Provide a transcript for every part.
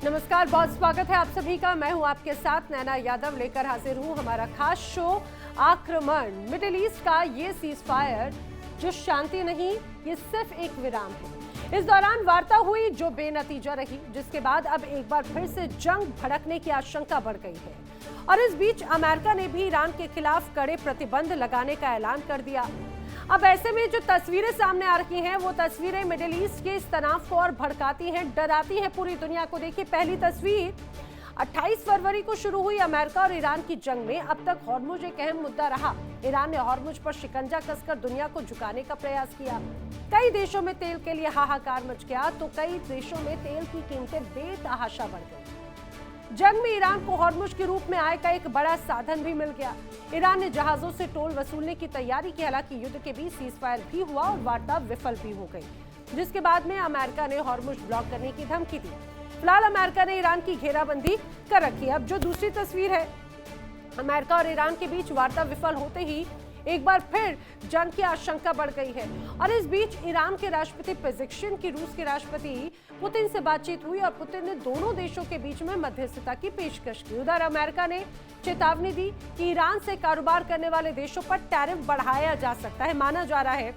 नमस्कार, बहुत स्वागत है आप सभी का। मैं हूं आपके साथ नैना यादव, लेकर हाजिर हूं हमारा खास शो आक्रमण। मिडिल ईस्ट का ये सीज फायर जो शांति नहीं, ये सिर्फ एक विराम है। इस दौरान वार्ता हुई जो बेनतीजा रही, जिसके बाद अब एक बार फिर से जंग भड़कने की आशंका बढ़ गई है। और इस बीच अमेरिका ने भी ईरान के खिलाफ कड़े प्रतिबंध लगाने का ऐलान कर दिया। अब ऐसे में जो तस्वीरें सामने आ रही हैं, वो तस्वीरें मिडिल ईस्ट के इस तनाव को और भड़काती हैं, डराती हैं पूरी दुनिया को। देखिए पहली तस्वीर, 28 फरवरी को शुरू हुई अमेरिका और ईरान की जंग में अब तक हॉर्मुज एक अहम मुद्दा रहा। ईरान ने हॉर्मुज पर शिकंजा कसकर दुनिया को झुकाने का प्रयास किया। कई देशों में तेल के लिए हाहाकार मच गया, तो कई देशों में तेल की कीमतें बेतहाशा बढ़ गई। जंग में ईरान को हॉर्मुज के रूप में आय का एक बड़ा साधन भी मिल गया। ईरान ने जहाजों से टोल वसूलने की तैयारी की। हालांकि युद्ध के बीच सीजफायर भी हुआ और वार्ता विफल भी हो गई, जिसके बाद में अमेरिका ने हॉर्मुज ब्लॉक करने की धमकी दी। फिलहाल अमेरिका ने ईरान की घेराबंदी कर रखी है। अब जो दूसरी तस्वीर है, अमेरिका और ईरान के बीच वार्ता विफल होते ही एक बार फिर जंग की आशंका बढ़ गई है। और इस बीच ईरान के राष्ट्रपति पेजेश्किन की रूस के राष्ट्रपति पुतिन से बातचीत हुई और पुतिन ने दोनों देशों के बीच में मध्यस्थता की पेशकश की। उधर अमेरिका ने चेतावनी दी कि ईरान से कारोबार करने वाले देशों पर टैरिफ बढ़ाया जा सकता है। माना जा रहा है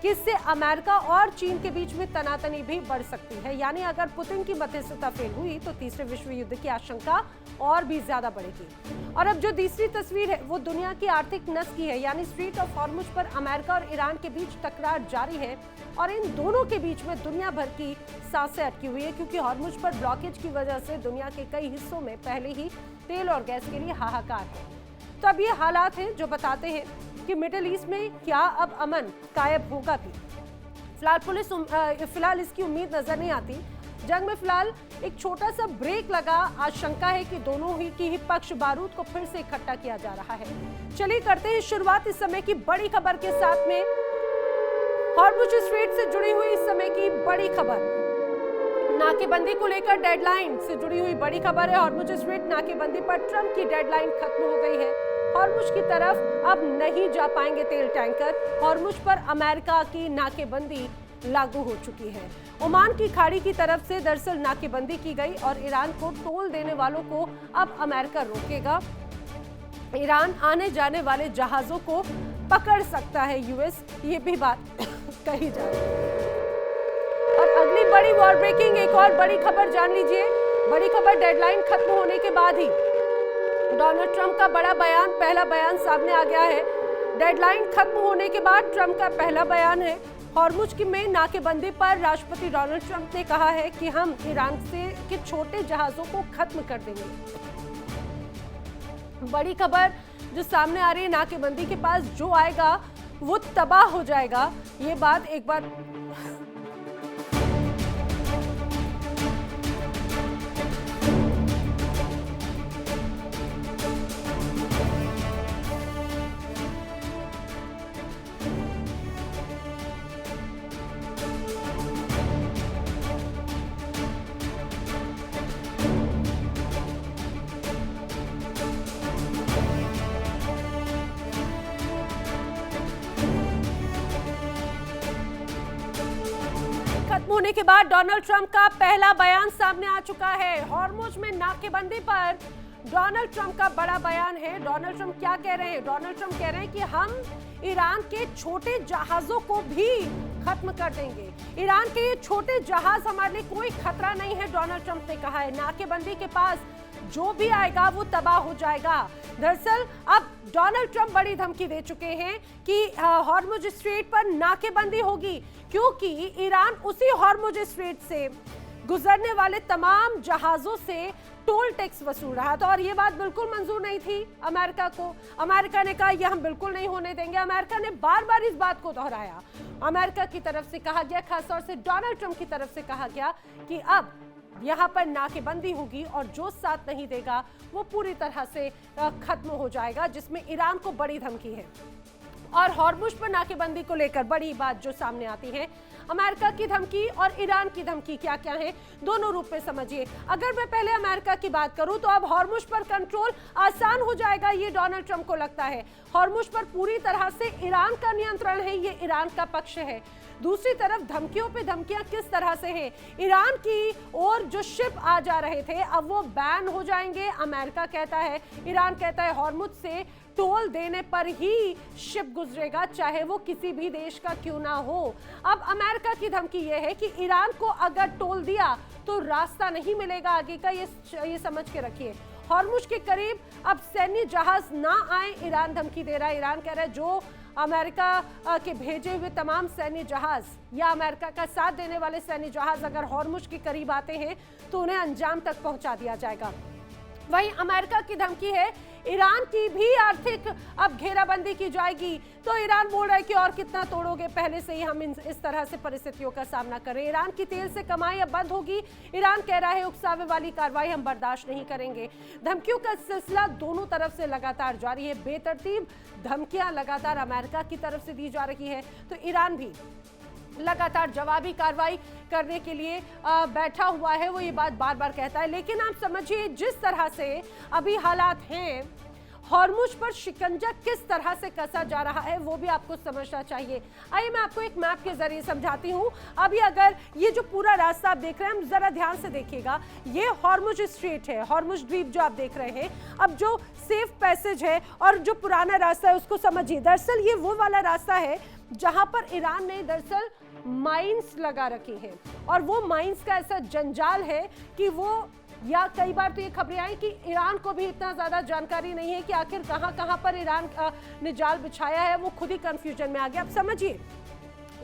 कि इससे अमेरिका और चीन के बीच में तनातनी भी बढ़ सकती है। यानी अगर पुतिन की मध्यस्थता फेल हुई तो तीसरे विश्व युद्ध की आशंका और भी ज्यादा बढ़ेगी। और अब जो तीसरी तस्वीर है, वो दुनिया की आर्थिक नस की है। यानी स्ट्रेट ऑफ हॉर्मुज पर अमेरिका और ईरान के बीच टकरार जारी है और इन दोनों के बीच में दुनिया भर की सांसें अटकी हुई है, क्योंकि हॉर्मुज पर ब्लॉकेज की वजह से दुनिया के कई हिस्सों में पहले ही तेल और गैस के लिए हाहाकार है। तो अब ये हालात हैं जो बताते हैं कि मिडिल ईस्ट में क्या अब अमन कायम होगा भी। फिलहाल इसकी उम्मीद नजर नहीं आती। जंग में फिलहाल एक छोटा सा ब्रेक लगा। आशंका है कि दोनों ही की पक्ष बारूद को फिर से इकट्ठा किया जा रहा है। चलिए करते हैं शुरुआत इस समय की बड़ी खबर के साथ में। हॉर्मुज स्ट्रेट से जुड़ी हुई इस समय की बड़ी खबर, नाकेबंदी को लेकर डेडलाइन से जुड़ी हुई बड़ी खबर है। हॉर्मुज स्ट्रेट नाकेबंदी पर ट्रंप की डेडलाइन खत्म हो गई है। हॉर्मुज की तरफ अब नहीं जा पाएंगे तेल टैंकर। हॉर्मुज पर अमेरिका की नाकेबंदी लागू हो चुकी है। ओमान की खाड़ी की तरफ से दरअसल नाकेबंदी की गई और ईरान को टोल देने वालों को अब अमेरिका रोकेगा। ईरान आने जाने वाले जहाजों को पकड़ सकता है यूएस, ये भी बात कही जा रही है। और अगली बड़ी वॉर ब्रेकिंग एक और बड़ी खबर जान लीजिए। बड़ी खबर, डेडलाइन खत्म होने के बाद ही डोनाल्ड ट्रंप का बड़ा बयान, पहला बयान सामने आ गया है। डेडलाइन खत्म होने के बाद ट्रंप का पहला बयान है। हॉर्मुज की में नाकेबंदी पर राष्ट्रपति डोनाल्ड ट्रंप ने कहा है कि हम ईरान से के छोटे जहाजों को खत्म कर देंगे। बड़ी खबर जो सामने आ रही है, नाकेबंदी के पास जो आएगा वो तबाह हो जाएगा। ये बात एक बार खत्म होने के बाद डोनाल्ड ट्रंप का पहला बयान सामने आ चुका है। हॉर्मुज में नाकेबंदी पर डोनाल्ड ट्रंप का बड़ा बयान है। डोनाल्ड ट्रंप क्या कह रहे हैं? डोनाल्ड ट्रंप कह रहे हैं कि हम ईरान के छोटे जहाजों को भी खत्म कर देंगे। ईरान के ये छोटे जहाज हमारे लिए कोई खतरा नहीं है, डोनाल्ड ट्रंप ने कहा है। नाकेबंदी के पास जो भी आएगा वो तबाह हो जाएगा। दरअसल अब डोनाल्ड ट्रंप बड़ी धमकी दे चुके हैं कि हॉर्मुज स्ट्रेट पर नाकेबंदी होगी, क्योंकि ईरान उसी हॉर्मुज स्ट्रेट से गुजरने वाले तमाम जहाजों से टोल टैक्स वसूल रहा था। और ये बात बिल्कुल मंजूर नहीं थी अमेरिका को। अमेरिका ने कहा यह हम बिल्कुल नहीं होने देंगे। अमेरिका ने बार बार इस बात को दोहराया। अमेरिका की तरफ से कहा गया, खासतौर से डोनाल्ड ट्रंप की तरफ से कहा गया कि अब यहाँ पर नाकेबंदी होगी और जो साथ नहीं देगा वो पूरी तरह से खत्म हो जाएगा, जिसमें ईरान को बड़ी धमकी है। और हॉर्मुज पर नाकेबंदी को लेकर बड़ी बात जो सामने आती है, अमेरिका की धमकी और ईरान की धमकी क्या क्या है, दोनों रूप में समझिए। अगर मैं पहले अमेरिका की बात करूं तो अब हॉर्मुज पर कंट्रोल आसान हो जाएगा, ये डोनाल्ड ट्रंप को लगता है। हॉर्मुज पर पूरी तरह से ईरान का नियंत्रण है, ये ईरान का पक्ष है। दूसरी तरफ धमकियों पे धमकियां किस तरह से हैं? ईरान की ओर जो शिप आ जा रहे थे अब वो बैन हो जाएंगे, अमेरिका कहता है। ईरान कहता है हॉर्मुज से टोल देने पर ही शिप गुजरेगा, चाहे वो किसी भी देश का क्यों ना हो। अब अमेरिका की धमकी ये है कि ईरान को अगर टोल दिया तो रास्ता नहीं मिलेगा आगे का, ये समझ के रखिए। हॉर्मुज के करीब अब सैन्य जहाज ना आए, ईरान धमकी दे रहा है। ईरान कह रहा है जो अमेरिका के भेजे हुए तमाम सैन्य जहाज या अमेरिका का साथ देने वाले सैन्य जहाज अगर हॉर्मुज के करीब आते हैं तो उन्हें अंजाम तक पहुंचा दिया जाएगा। वहीं अमेरिका की धमकी है ईरान की भी आर्थिक अब घेराबंदी की जाएगी। तो ईरान बोल रहा है कि और कितना तोड़ोगे, पहले से ही हम इस तरह से परिस्थितियों का सामना करें। ईरान की तेल से कमाई अब बंद होगी। ईरान कह रहा है उकसावे वाली कार्रवाई हम बर्दाश्त नहीं करेंगे। धमकियों का सिलसिला दोनों तरफ से लगातार जारी है। बेतरतीब धमकियां लगातार अमेरिका की तरफ से दी जा रही है, तो ईरान भी लगातार जवाबी कार्रवाई करने के लिए बैठा हुआ है। वो ये बात बार बार कहता है। लेकिन आप समझिए जिस तरह से अभी हालात हैं, हॉर्मुज पर शिकंजा किस तरह से कसा जा रहा है वो भी आपको समझना चाहिए। आइए मैं आपको एक मैप के जरिए समझाती हूँ। अभी अगर ये जो पूरा रास्ता आप देख रहे हैं, जरा ध्यान से देखिएगा, ये हॉर्मुज स्ट्रेट है, हॉर्मुज द्वीप जो आप देख रहे हैं। अब जो सेफ पैसेज है और जो पुराना रास्ता है उसको समझिए। दरअसल ये वो वाला रास्ता है जहां पर ईरान ने दरअसल माइंस लगा रखे हैं, और वो माइंस का ऐसा जंजाल है कि वो, या कई बार तो ये खबरें आई कि ईरान को भी इतना ज्यादा जानकारी नहीं है कि आखिर कहां पर ईरान ने जाल बिछाया है, वो खुद ही कंफ्यूजन में आ गया। अब समझिए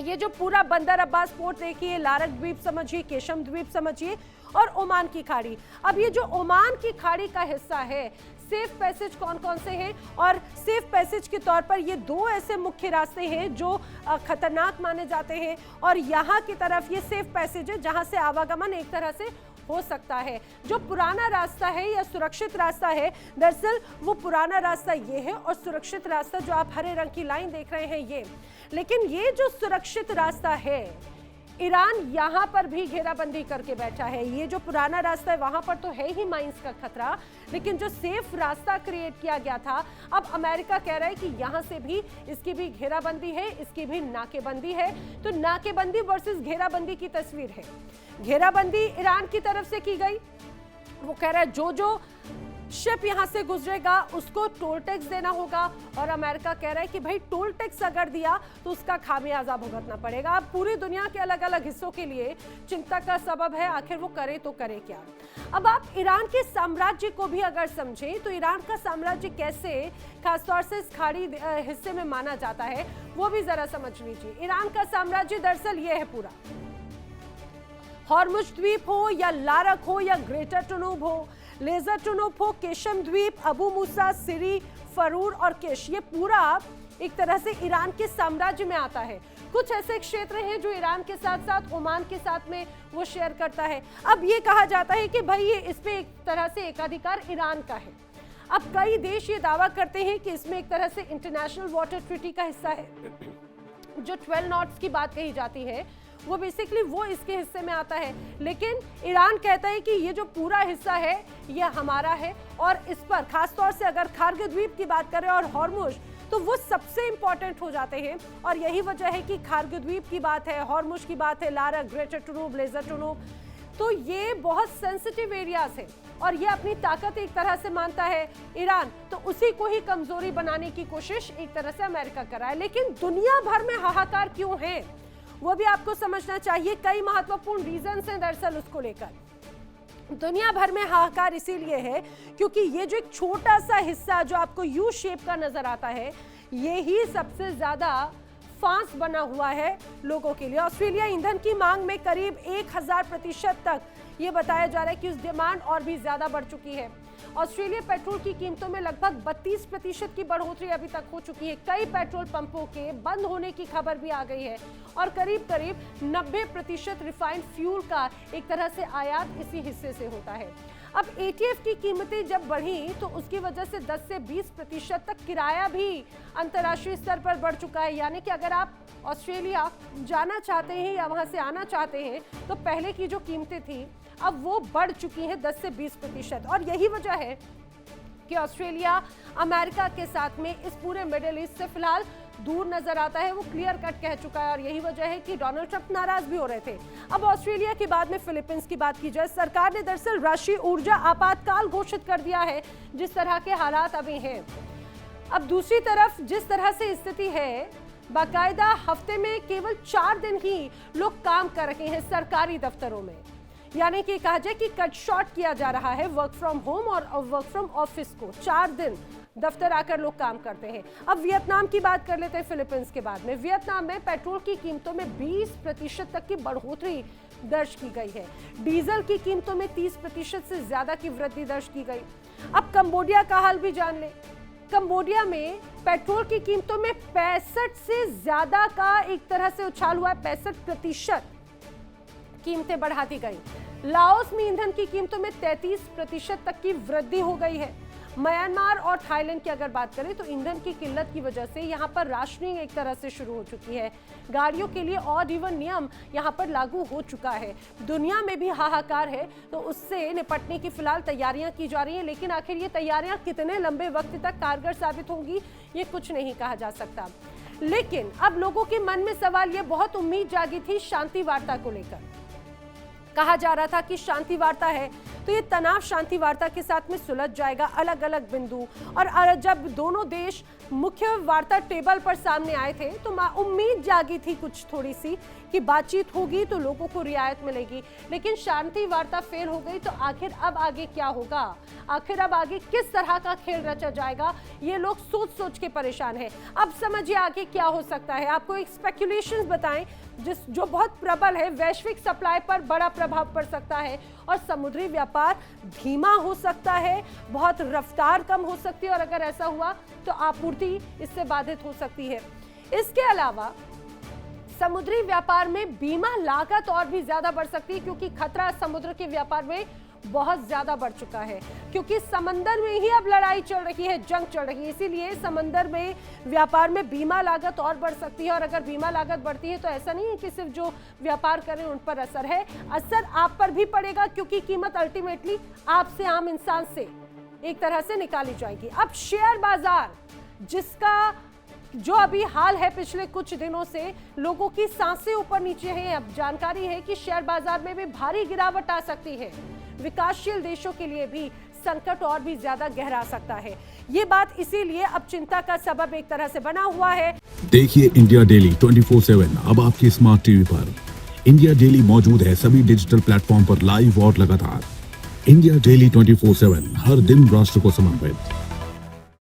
ये जो पूरा बंदर अब्बास पोर्ट देखिए, लारक द्वीप समझिए, केशम द्वीप समझिए, और ओमान की खाड़ी। अब ये जो ओमान की खाड़ी का हिस्सा है, सेफ पैसेज कौन कौन से हैं? और सेफ पैसेज के तौर पर ये दो ऐसे मुख्य रास्ते हैं जो खतरनाक माने जाते हैं, और यहाँ की तरफ ये सेफ पैसेज है जहाँ से आवागमन एक तरह से हो सकता है। जो पुराना रास्ता है या सुरक्षित रास्ता है, दरअसल वो पुराना रास्ता ये है, और सुरक्षित रास्ता जो आप हरे रंग की लाइन देख रहे हैं ये। लेकिन ये जो सुरक्षित रास्ता है, ईरान यहाँ पर भी घेराबंदी करके बैठा है। ये जो पुराना रास्ता है वहां पर तो है ही माइंस का खतरा, लेकिन जो सेफ रास्ता क्रिएट किया गया था, अब अमेरिका कह रहा है कि यहाँ से भी इसकी भी घेराबंदी है, इसकी भी नाकेबंदी है। तो नाकेबंदी वर्सेस घेराबंदी की तस्वीर है। घेराबंदी ईरान की तरफ से की गई, वो कह रहा है जो शिप यहां से गुजरेगा उसको टोल टैक्स देना होगा, और अमेरिका कह रहा है कि भाई टोल टैक्स अगर दिया तो उसका खामियाजा भुगतना पड़ेगा। अब पूरी दुनिया के अलग अलग हिस्सों के लिए चिंता का सबब है, आखिर वो करे तो करे क्या। अब आप ईरान के साम्राज्य को भी अगर समझें तो ईरान का साम्राज्य कैसे खासतौर से इस खाड़ी हिस्से में माना जाता है वो भी जरा समझ लीजिए। ईरान का साम्राज्य दरअसल ये है पूरा, हॉर्मुज द्वीप हो या लारक हो या ग्रेटर टुनूब हो, लेजर टुनूब हो, केशम द्वीप, अबू मूसा, सिरी, फरूर और केश, ये पूरा एक तरह से ईरान के साम्राज्य में आता है। कुछ ऐसे क्षेत्र हैं जो ईरान के साथ साथ ओमान के साथ में वो शेयर करता है। अब ये कहा जाता है कि भाई ये इस पे एक तरह से एकाधिकार ईरान का है। अब कई देश ये दावा करते हैं कि इसमें एक तरह से इंटरनेशनल वाटर ट्रीटी का हिस्सा है। जो 12 नॉट्स की बात कही जाती है वो बेसिकली वो इसके हिस्से में आता है, लेकिन ईरान कहता है कि ये जो पूरा हिस्सा है ये हमारा है, और इस पर खासतौर से अगर खार्ग द्वीप की बात करें और हॉर्मुज, तो वो सबसे इंपॉर्टेंट हो जाते हैं। और यही वजह है कि खार्ग द्वीप की बात है, हॉर्मुज की बात है, लारक, ग्रेटर टुनूब, लेजर टुनूब, तो ये बहुत सेंसिटिव एरियाज है और ये अपनी ताकत एक तरह से मानता है ईरान, तो उसी को ही कमजोरी बनाने की कोशिश एक तरह से अमेरिका कर रहा है। लेकिन दुनिया भर में हाहाकार क्यों है वो भी आपको समझना चाहिए। कई महत्वपूर्ण रीजंस हैं दरअसल उसको लेकर। दुनिया भर में हाहाकार इसीलिए है क्योंकि ये जो एक छोटा सा हिस्सा जो आपको यू शेप का नजर आता है, ये ही सबसे ज्यादा फांस बना हुआ है लोगों के लिए। ऑस्ट्रेलिया ईंधन की मांग में करीब 1000% तक ये बताया जा रहा है कि उस डिमांड और भी ज्यादा बढ़ चुकी है। ऑस्ट्रेलिया पेट्रोल की कीमतों में लगभग 32% की बढ़ोतरी अभी तक हो चुकी है। कई पेट्रोल पंपों के बंद होने की खबर भी आ गई है और करीब 90% रिफाइंड फ्यूल का एक तरह से आयात इसी हिस्से से होता है। अब एटीएफ की कीमतें जब बढ़ी तो उसकी वजह से 10 से 20% तक किराया भी अंतर्राष्ट्रीय स्तर पर बढ़ चुका है। यानी कि अगर आप ऑस्ट्रेलिया जाना चाहते हैं या वहां से आना चाहते हैं तो पहले की जो कीमतें थी अब वो बढ़ चुकी हैं 10 से 20%। और यही वजह है जबकि ऑस्ट्रेलिया अमेरिका के साथ में इस पूरे मिडिल ईस्ट से फिलहाल दूर नजर आता है। वो क्लियर कट कह चुका है और यही वजह है कि डोनाल्ड ट्रंप नाराज भी हो रहे थे। अब ऑस्ट्रेलिया के बाद में फिलीपींस की बात की जाए, सरकार ने दरअसल राष्ट्रीय ऊर्जा आपातकाल घोषित कर दिया है जिस तरह के हालात अभी हैं। अब दूसरी तरफ जिस तरह से स्थिति है, बाकायदा हफ्ते में केवल 4 दिन ही लोग काम कर रहे हैं सरकारी दफ्तरों में, यानी कि कहा जाए कि कट शॉर्ट किया जा रहा है वर्क फ्रॉम होम और वर्क फ्रॉम ऑफिस को। 4 दिन दफ्तर आकर लोग काम करते हैं। अब वियतनाम की बात कर लेते हैं फिलीपींस के बाद में। वियतनाम में पेट्रोल की कीमतों में 20% तक की बढ़ोतरी दर्ज की गई है। डीजल की कीमतों में 30% से ज्यादा की वृद्धि दर्ज की गई। अब कंबोडिया का हाल भी जान ले। कंबोडिया में पेट्रोल की कीमतों में 65 से ज्यादा का एक तरह से उछाल हुआ है। 65% कीमतें बढ़ा दी गई। लाओस में ईंधन की कीमतों में 33% तक की वृद्धि हो गई है। म्यांमार और थाईलैंड की अगर बात करें तो ईंधन की किल्लत की वजह से यहां पर राशनिंग एक तरह से शुरू हो चुकी है। गाड़ियों के लिए ऑड इवन नियम यहां पर लागू हो चुका है। दुनिया में भी हाहाकार है, तो उससे निपटने की फिलहाल तैयारियां की जा रही हैं, लेकिन आखिर ये तैयारियां कितने लंबे वक्त तक कारगर साबित होंगी ये कुछ नहीं कहा जा सकता। लेकिन अब लोगों के मन में सवाल ये बहुत उम्मीद जागी थी शांति वार्ता को लेकर। कहा जा रहा था कि शांति वार्ता है तो ये तनाव शांति वार्ता के साथ में सुलझ जाएगा, अलग अलग बिंदु। और जब दोनों देश मुख्य वार्ता टेबल पर सामने आए थे तो उम्मीद जागी थी कुछ थोड़ी सी कि बातचीत होगी तो लोगों को रियायत मिलेगी। लेकिन शांति वार्ता फेल हो गई, तो आखिर अब आगे क्या होगा, आखिर अब आगे किस तरह का खेल रचा जाएगा, ये लोग सोच सोच के परेशान हैं। अब समझिए आगे क्या हो सकता है। आपको एक स्पेकुलेशंस बताएं जो बहुत प्रबल है। वैश्विक सप्लाई पर बड़ा प्रभाव पड़ सकता है और समुद्री व्यापार धीमा हो सकता है, बहुत रफ्तार कम हो सकती है और अगर ऐसा हुआ तो आपूर्ति इससे बाधित हो सकती है। इसके अलावा समुद्री व्यापार में बीमा लागत और भी ज्यादा बढ़ सकती है, क्योंकि खतरा समुद्र के व्यापार में बहुत ज्यादा बढ़ चुका है, क्योंकि समंदर में ही अब लड़ाई चल रही है, जंग चल रही है। इसीलिए समंदर में व्यापार में बीमा लागत और बढ़ सकती है। और अगर बीमा लागत बढ़ती है तो ऐसा नहीं है कि सिर्फ जो व्यापार करें उन पर असर है, असर आप पर भी पड़ेगा, क्योंकि कीमत अल्टीमेटली आपसे, आम इंसान से एक तरह से निकाली जाएगी। अब शेयर बाजार जिसका जो अभी हाल है पिछले कुछ दिनों से लोगों की सांसें ऊपर नीचे हैं। अब जानकारी है कि शेयर बाजार में भी भारी गिरावट आ सकती है। विकासशील देशों के लिए भी संकट और भी ज्यादा गहरा सकता है। ये बात इसीलिए अब चिंता का सबब एक तरह से बना हुआ है। देखिए इंडिया डेली 24/7 अब आपके स्मार्ट टीवी पर। इंडिया डेली मौजूद है सभी डिजिटल प्लेटफॉर्म पर लाइव और लगातार। इंडिया डेली 24/7 हर दिन राष्ट्र को समर्पित।